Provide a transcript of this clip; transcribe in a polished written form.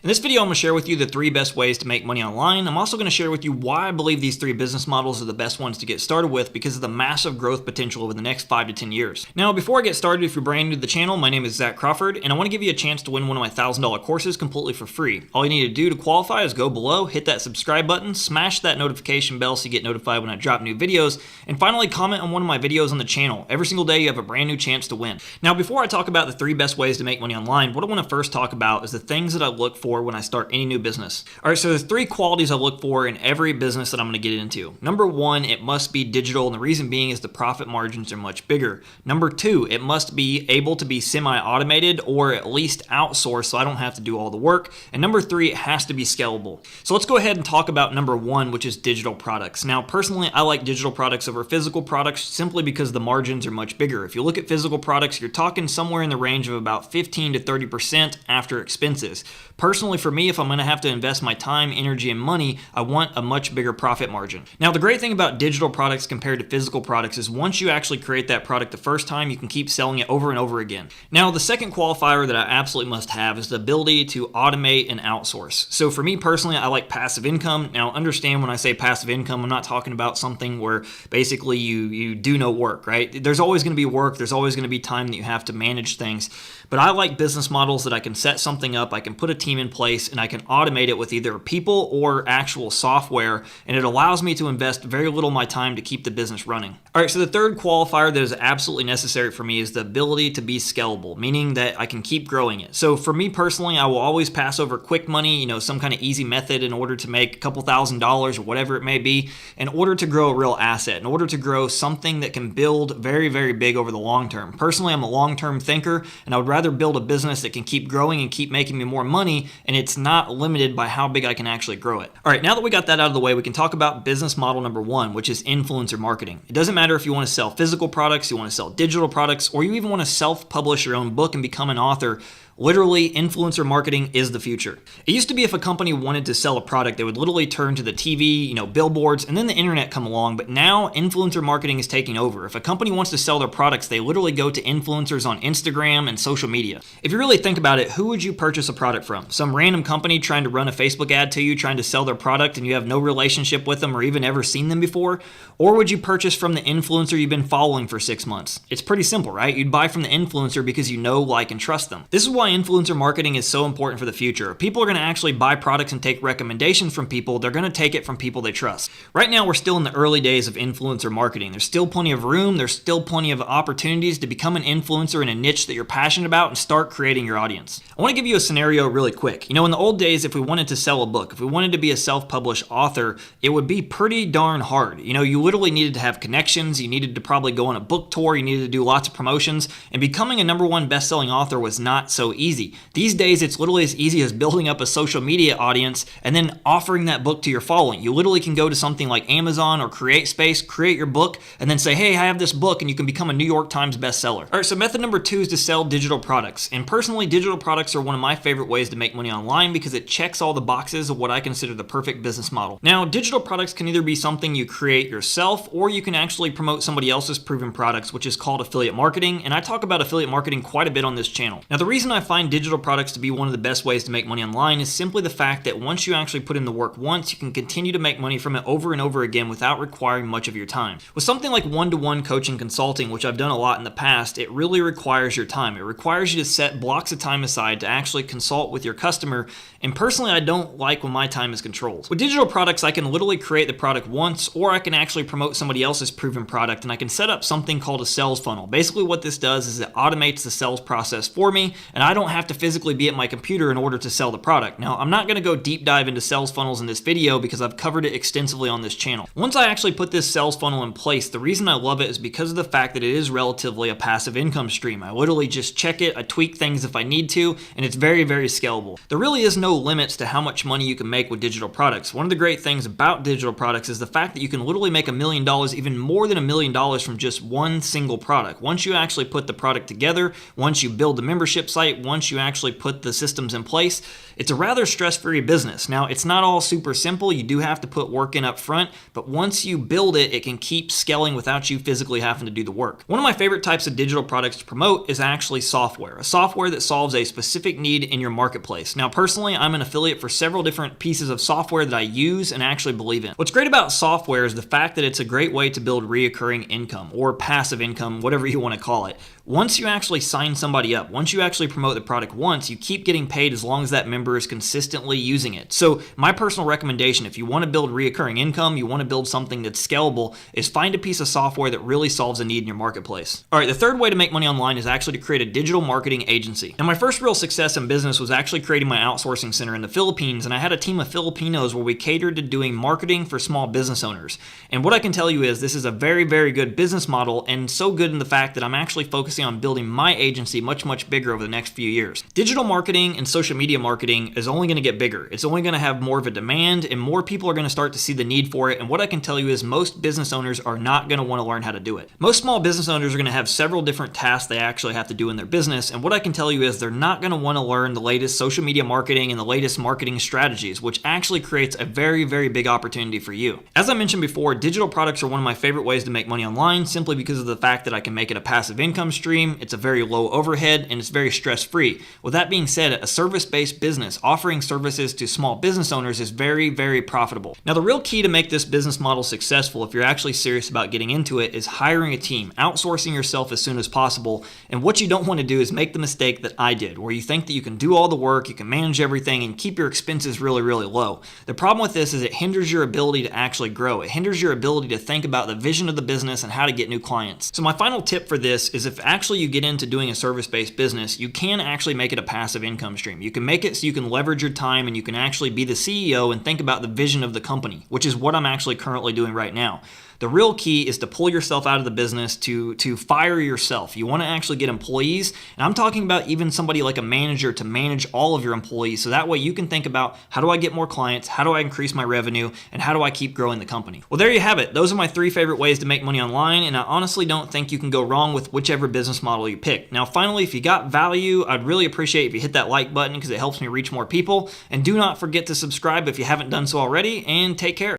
In this video, I'm going to share with you the 3 best ways to make money online. I'm also going to share with you why I believe these 3 business models are the best ones to get started with because of the massive growth potential over the next 5 to 10 years. Now, before I get started, if you're brand new to the channel, my name is Zach Crawford, and I want to give you a chance to win one of my $1,000 courses completely for free. All you need to do to qualify is go below, hit that subscribe button, smash that notification bell so you get notified when I drop new videos, and finally comment on one of my videos on the channel. Every single day, you have a brand new chance to win. Now, before I talk about the 3 best ways to make money online, what I want to first talk about is the things that I look for when I start any new business. All right, so there's 3 qualities I look for in every business that I'm going to get into. Number 1, it must be digital, and the reason being is the profit margins are much bigger. Number 2, it must be able to be semi-automated or at least outsourced so I don't have to do all the work. And number 3, it has to be scalable. So let's go ahead and talk about number 1, which is digital products. Now, personally, I like digital products over physical products simply because the margins are much bigger. If you look at physical products, you're talking somewhere in the range of about 15 to 30% after expenses. Personally, for me, if I'm going to have to invest my time, energy, and money, I want a much bigger profit margin. Now, the great thing about digital products compared to physical products is once you actually create that product the first time, you can keep selling it over and over again. Now, the second qualifier that I absolutely must have is the ability to automate and outsource. So for me personally, I like passive income. Now, understand when I say passive income, I'm not talking about something where basically you do no work, right? There's always going to be work. There's always going to be time that you have to manage things. But I like business models that I can set something up, I can put a team in place, and I can automate it with either people or actual software, and it allows me to invest very little of my time to keep the business running. All right, so the third qualifier that is absolutely necessary for me is the ability to be scalable, meaning that I can keep growing it. So for me personally, I will always pass over quick money, some kind of easy method in order to make a couple $1,000s or whatever it may be, in order to grow a real asset, in order to grow something that can build very, very big over the long term. Personally, I'm a long-term thinker, and I would rather build a business that can keep growing and keep making me more money, and it's not limited by how big I can actually grow it. All right, now that we got that out of the way, we can talk about business model number 1, which is influencer marketing. It doesn't matter if you want to sell physical products, you want to sell digital products, or you even want to self-publish your own book and become an author. Literally, influencer marketing is the future. It used to be if a company wanted to sell a product, they would literally turn to the TV, billboards, and then the internet come along. But now, influencer marketing is taking over. If a company wants to sell their products, they literally go to influencers on Instagram and social media. If you really think about it, who would you purchase a product from? Some random company trying to run a Facebook ad to you, trying to sell their product, and you have no relationship with them or even ever seen them before? Or would you purchase from the influencer you've been following for 6 months? It's pretty simple, right? You'd buy from the influencer because you know, like, and trust them. This is why influencer marketing is so important for the future. If people are going to actually buy products and take recommendations from people, they're going to take it from people they trust. Right now, we're still in the early days of influencer marketing. There's still plenty of room. There's still plenty of opportunities to become an influencer in a niche that you're passionate about and start creating your audience. I want to give you a scenario really quick. In the old days, if we wanted to sell a book, if we wanted to be a self-published author, it would be pretty darn hard. You literally needed to have connections. You needed to probably go on a book tour. You needed to do lots of promotions, and becoming a #1 best-selling author was not so easy. These days, it's literally as easy as building up a social media audience and then offering that book to your following. You literally can go to something like Amazon or CreateSpace, create your book, and then say, hey, I have this book, and you can become a New York Times bestseller. All right, so method number 2 is to sell digital products. And personally, digital products are one of my favorite ways to make money online because it checks all the boxes of what I consider the perfect business model. Now, digital products can either be something you create yourself, or you can actually promote somebody else's proven products, which is called affiliate marketing. And I talk about affiliate marketing quite a bit on this channel. Now, the reason I find digital products to be one of the best ways to make money online is simply the fact that once you actually put in the work once, you can continue to make money from it over and over again without requiring much of your time. With something like one-to-one coaching consulting, which I've done a lot in the past, it really requires your time. It requires you to set blocks of time aside to actually consult with your customer, and personally, I don't like when my time is controlled. With digital products, I can literally create the product once, or I can actually promote somebody else's proven product, and I can set up something called a sales funnel. Basically, what this does is it automates the sales process for me, and I don't have to physically be at my computer in order to sell the product. Now, I'm not going to go deep dive into sales funnels in this video because I've covered it extensively on this channel. Once I actually put this sales funnel in place, the reason I love it is because of the fact that it is relatively a passive income stream. I literally just check it, I tweak things if I need to, and it's very, very scalable. There really is no limits to how much money you can make with digital products. One of the great things about digital products is the fact that you can literally make $1 million, even more than $1 million from just one single product. Once you actually put the product together, once you build the membership site, once you actually put the systems in place, it's a rather stress-free business. Now, it's not all super simple. You do have to put work in up front, but once you build it, it can keep scaling without you physically having to do the work. One of my favorite types of digital products to promote is actually software, a software that solves a specific need in your marketplace. Now, personally, I'm an affiliate for several different pieces of software that I use and actually believe in. What's great about software is the fact that it's a great way to build reoccurring income or passive income, whatever you want to call it. Once you actually sign somebody up, once you actually promote the product once, you keep getting paid as long as that member is consistently using it. So my personal recommendation, if you want to build reoccurring income, you want to build something that's scalable, is find a piece of software that really solves a need in your marketplace. All right, the third way to make money online is actually to create a digital marketing agency. Now, my first real success in business was actually creating my outsourcing center in the Philippines, and I had a team of Filipinos where we catered to doing marketing for small business owners. And what I can tell you is this is a very, very good business model, and so good in the fact that I'm actually focusing on building my agency much bigger over the next few years. Digital marketing and social media marketing is only going to get bigger. It's only going to have more of a demand, and more people are going to start to see the need for it. And what I can tell you is most business owners are not going to want to learn how to do it. Most small business owners are going to have several different tasks they actually have to do in their business, and what I can tell you is they're not going to want to learn the latest social media marketing and the latest marketing strategies, which actually creates a very, very big opportunity for you. As I mentioned before, digital products are one of my favorite ways to make money online simply because of the fact that I can make it a passive income stream. It's a very low overhead and it's very stress-free. With that being said, a service-based business offering services to small business owners is very, very profitable. Now, the real key to make this business model successful, if you're actually serious about getting into it, is hiring a team, outsourcing yourself as soon as possible. And what you don't want to do is make the mistake that I did, where you think that you can do all the work, you can manage everything, and keep your expenses really, really low. The problem with this is it hinders your ability to actually grow. It hinders your ability to think about the vision of the business and how to get new clients. So my final tip for this is if actually you get into doing a service-based business, you can actually make it a passive income stream. You can make it so you can leverage your time and you can actually be the CEO and think about the vision of the company, which is what I'm actually currently doing right now. The real key is to pull yourself out of the business, to fire yourself. You want to actually get employees, and I'm talking about even somebody like a manager to manage all of your employees, so that way you can think about how do I get more clients, how do I increase my revenue, and how do I keep growing the company. Well, there you have it. Those are my 3 favorite ways to make money online, and I honestly don't think you can go wrong with whichever business model you pick. Now, finally, if you got value, I'd really appreciate if you hit that like button because it helps me reach more people, and do not forget to subscribe if you haven't done so already, and take care.